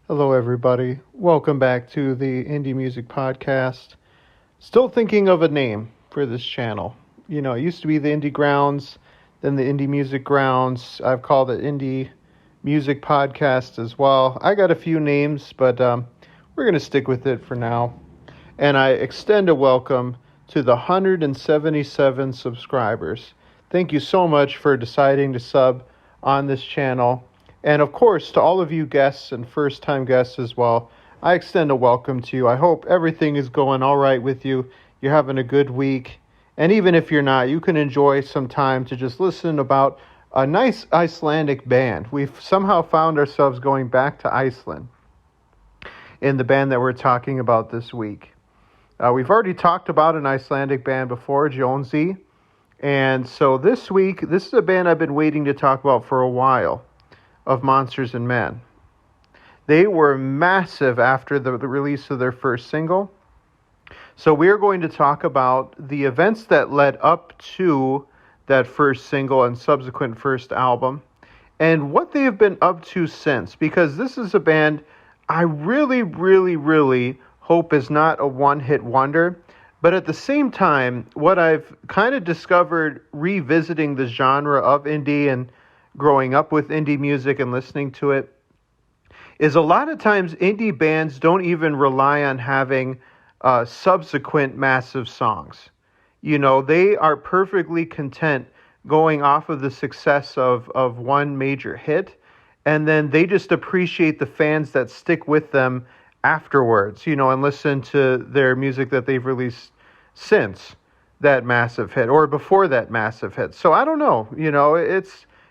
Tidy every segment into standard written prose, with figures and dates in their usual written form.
Hello, everybody. Welcome back to the Indie Music Podcast. Still thinking of a name for this channel. You know, it used to be the Indie Grounds, then the Indie Music Grounds. I've called it Indie Music Podcast as well. I got a few names, but we're going to stick with it for now. And I extend a welcome to the 177 subscribers. Thank you so much for deciding to sub on this channel. And of course, to all of you guests and first-time guests as well, I extend a welcome to you. I hope everything is going all right with you. You're having a good week. And even if you're not, you can enjoy some time to just listen about a nice Icelandic band. We've somehow found ourselves going back to Iceland in the band that we're talking about this week. We've already talked about an Icelandic band before, Jonesy. And so this week, this is a band I've been waiting to talk about for a while. Of Monsters and Men. They were massive after the release of their first single. So we're going to talk about the events that led up to that first single and subsequent first album and what they have been up to since, because this is a band I really hope is not a one-hit wonder. But at the same time, what I've kind of discovered revisiting the genre of indie and growing up with indie music and listening to it, is a lot of times indie bands don't even rely on having subsequent massive songs. You know, they are perfectly content going off of the success of one major hit, and then they just appreciate the fans that stick with them afterwards, you know, and listen to their music that they've released since that massive hit or before that massive hit. So I don't know, you know,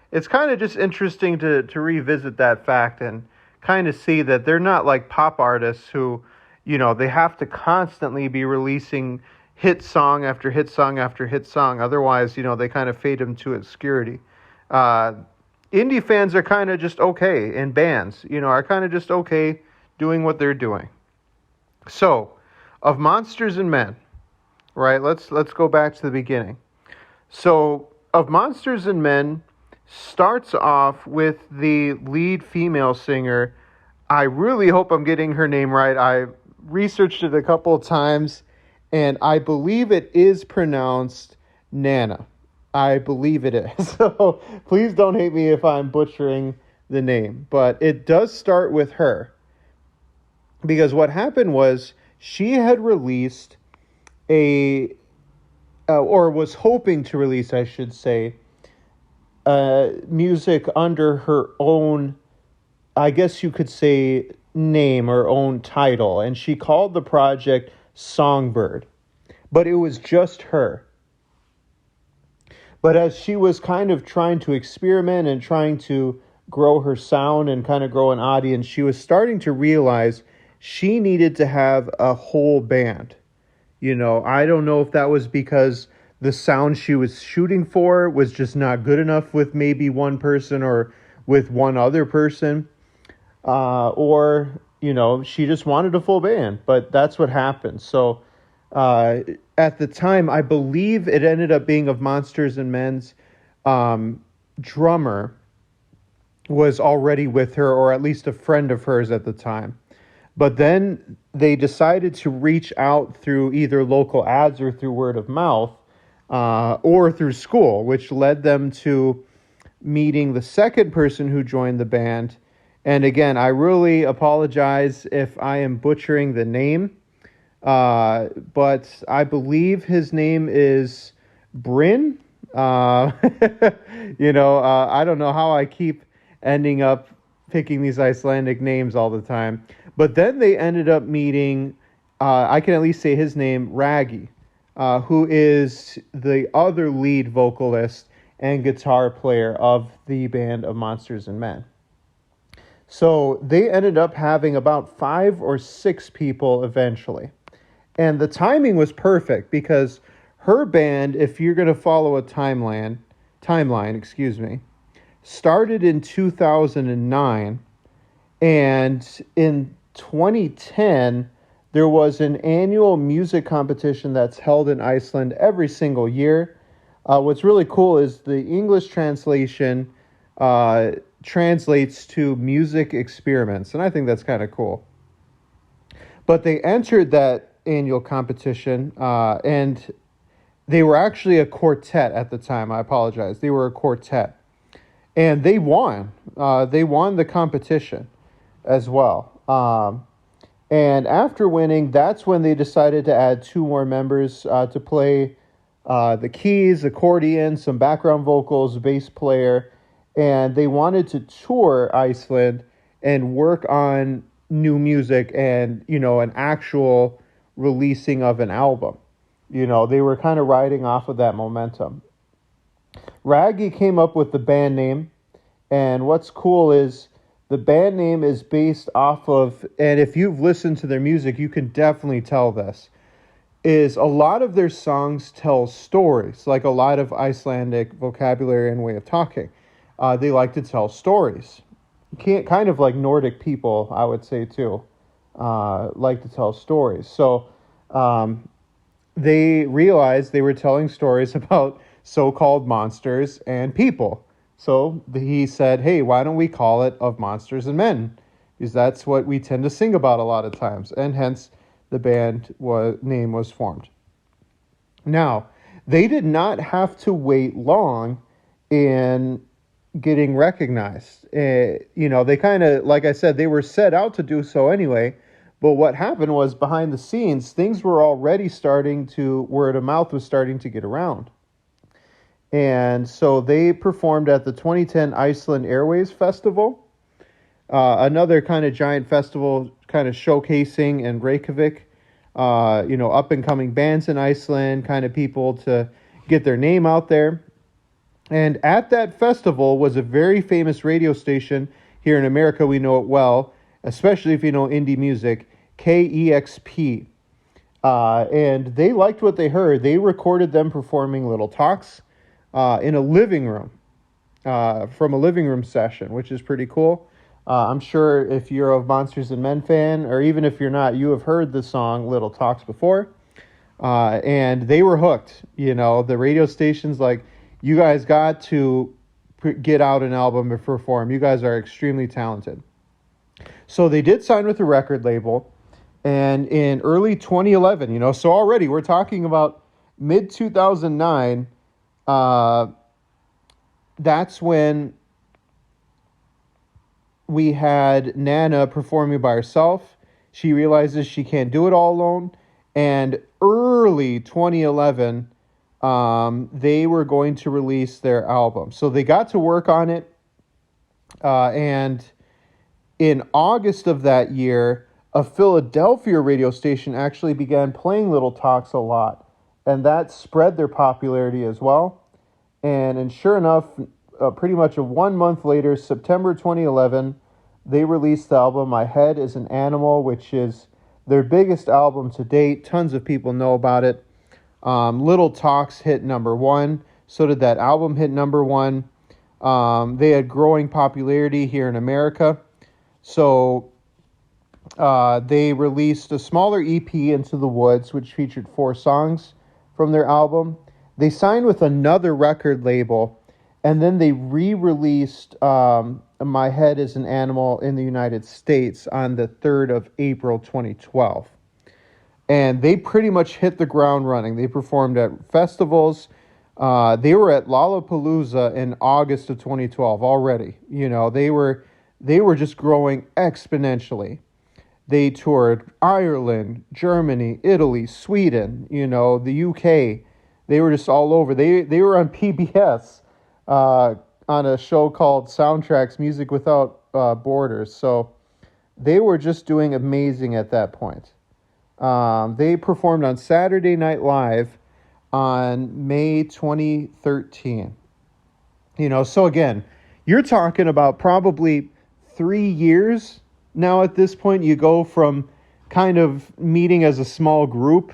it's kind of just interesting to revisit that fact and kind of see that they're not like pop artists who, you know, they have to constantly be releasing hit song after hit song after hit song. Otherwise, you know, they kind of fade into obscurity. Indie fans are kind of just okay, and bands, you know, are kind of just okay doing what they're doing. So, of Monsters and Men, right, let's go back to the beginning. So, of Monsters and Men starts off with the lead female singer. I really hope I'm getting her name right. I researched it a couple of times, and I believe it is pronounced Nana. I believe it is. So please don't hate me if I'm butchering the name. But it does start with her. Because what happened was she had released or was hoping to release, I should say, music under her own, I guess you could say, name or own title. And she called the project Songbird. But it was just her. But as she was kind of trying to experiment and trying to grow her sound and kind of grow an audience, she was starting to realize she needed to have a whole band. You know, I don't know if that was because the sound she was shooting for was just not good enough with maybe one person or with one other person. Or, you know, she just wanted a full band. But that's what happened. So at the time, I believe it ended up being of Monsters and Men's drummer was already with her, or at least a friend of hers at the time. But then they decided to reach out through either local ads or through word of mouth. Or through school, which led them to meeting the second person who joined the band. And again, I really apologize if I am butchering the name, but I believe his name is Bryn. You know, I don't know how I keep ending up picking these Icelandic names all the time. But then they ended up meeting, I can at least say his name, Raggy. Who is the other lead vocalist and guitar player of the band of Monsters and Men. So they ended up having about 5 or 6 people eventually. And the timing was perfect because her band, if you're going to follow a timeline, started in 2009, and in 2010, there was an annual music competition that's held in Iceland every single year. What's really cool is the English translation translates to music experiments, and I think that's kind of cool. But they entered that annual competition, and they were actually a quartet at the time. I apologize. They were a quartet. And they won. They won the competition as well. And after winning, that's when they decided to add 2 more members to play the keys, accordion, some background vocals, bass player. And they wanted to tour Iceland and work on new music and, an actual releasing of an album. They were kind of riding off of that momentum. Raggy came up with the band name, and what's cool is the band name is based off of, and if you've listened to their music, you can definitely tell this, is a lot of their songs tell stories, like a lot of Icelandic vocabulary and way of talking. They like to tell stories. Kind of like Nordic people, I would say, too, like to tell stories. So they realized they were telling stories about so-called monsters and people. So he said, hey, why don't we call it Of Monsters and Men? Because that's what we tend to sing about a lot of times. And hence the band name was formed. Now, they did not have to wait long in getting recognized. They kind of, like I said, they were set out to do so anyway. But what happened was behind the scenes, things were already word of mouth was starting to get around. And so they performed at the 2010 Iceland Airways Festival, another kind of giant festival kind of showcasing in Reykjavik, up-and-coming bands in Iceland, kind of people to get their name out there. And at that festival was a very famous radio station here in America. We know it well, especially if you know indie music, KEXP. And they liked what they heard. They recorded them performing little talks in a living room, from a living room session, which is pretty cool. I'm sure if you're a Monsters and Men fan, or even if you're not, you have heard the song Little Talks before. And they were hooked. The radio station's like, you guys got to get out an album and perform. You guys are extremely talented. So they did sign with a record label. And in early 2011, so already we're talking about mid-2009, that's when we had Nana performing by herself. She realizes she can't do it all alone. And early 2011, they were going to release their album. So they got to work on it. And in August of that year, a Philadelphia radio station actually began playing Little Talks a lot. And that spread their popularity as well. And sure enough, pretty much 1 month later, September 2011, they released the album My Head is an Animal, which is their biggest album to date. Tons of people know about it. Little Talks hit number 1. So did that album hit number 1. They had growing popularity here in America. So they released a smaller EP, Into the Woods, which featured 4 songs from their album. They signed with another record label, and then they re-released My Head is an Animal in the United States on the 3rd of April 2012. And they pretty much hit the ground running. They performed at festivals. They were at Lollapalooza in August of 2012 already. They were just growing exponentially. They toured Ireland, Germany, Italy, Sweden, the UK. They were just all over. They were on PBS on a show called Soundtracks Music Without Borders. So they were just doing amazing at that point. They performed on Saturday Night Live on May 2013. So again, you're talking about probably 3 years now at this point. You go from kind of meeting as a small group,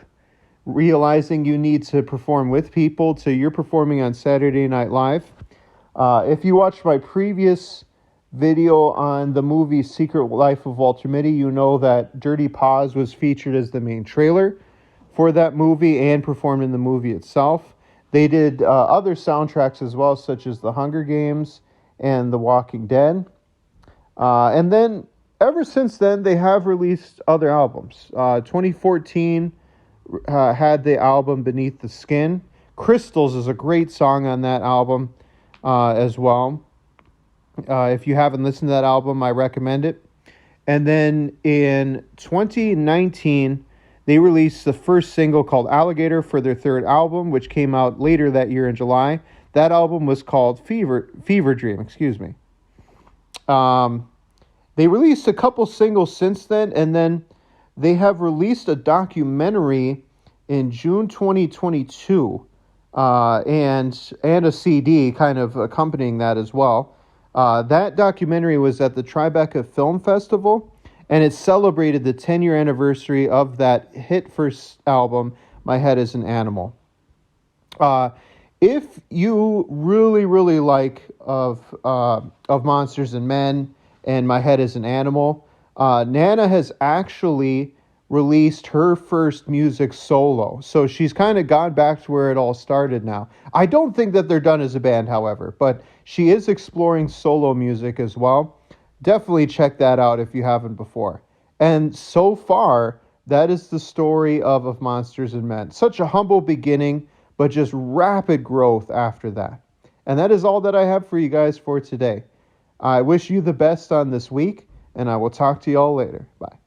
realizing you need to perform with people, to you're performing on Saturday Night Live. If you watched my previous video on the movie Secret Life of Walter Mitty, you know that Dirty Paws was featured as the main trailer for that movie and performed in the movie itself. They did other soundtracks as well, such as The Hunger Games and The Walking Dead. And then ever since then, they have released other albums. 2014 had the album Beneath the Skin. Crystals is a great song on that album as well. If you haven't listened to that album, I recommend it. And then in 2019, they released the first single called Alligator for their third album, which came out later that year in July. That album was called Fever Dream, excuse me. They released a couple singles since then, and then they have released a documentary in June 2022, and a CD kind of accompanying that as well. That documentary was at the Tribeca Film Festival, and it celebrated the 10-year anniversary of that hit first album, My Head is an Animal. If you really, really like of Monsters and Men and My Head is an Animal, Nana has actually released her first music solo. So she's kind of gone back to where it all started now. I don't think that they're done as a band, however, but she is exploring solo music as well. Definitely check that out if you haven't before. And so far, that is the story of Monsters and Men. Such a humble beginning, but just rapid growth after that. And that is all that I have for you guys for today. I wish you the best on this week, and I will talk to you all later. Bye.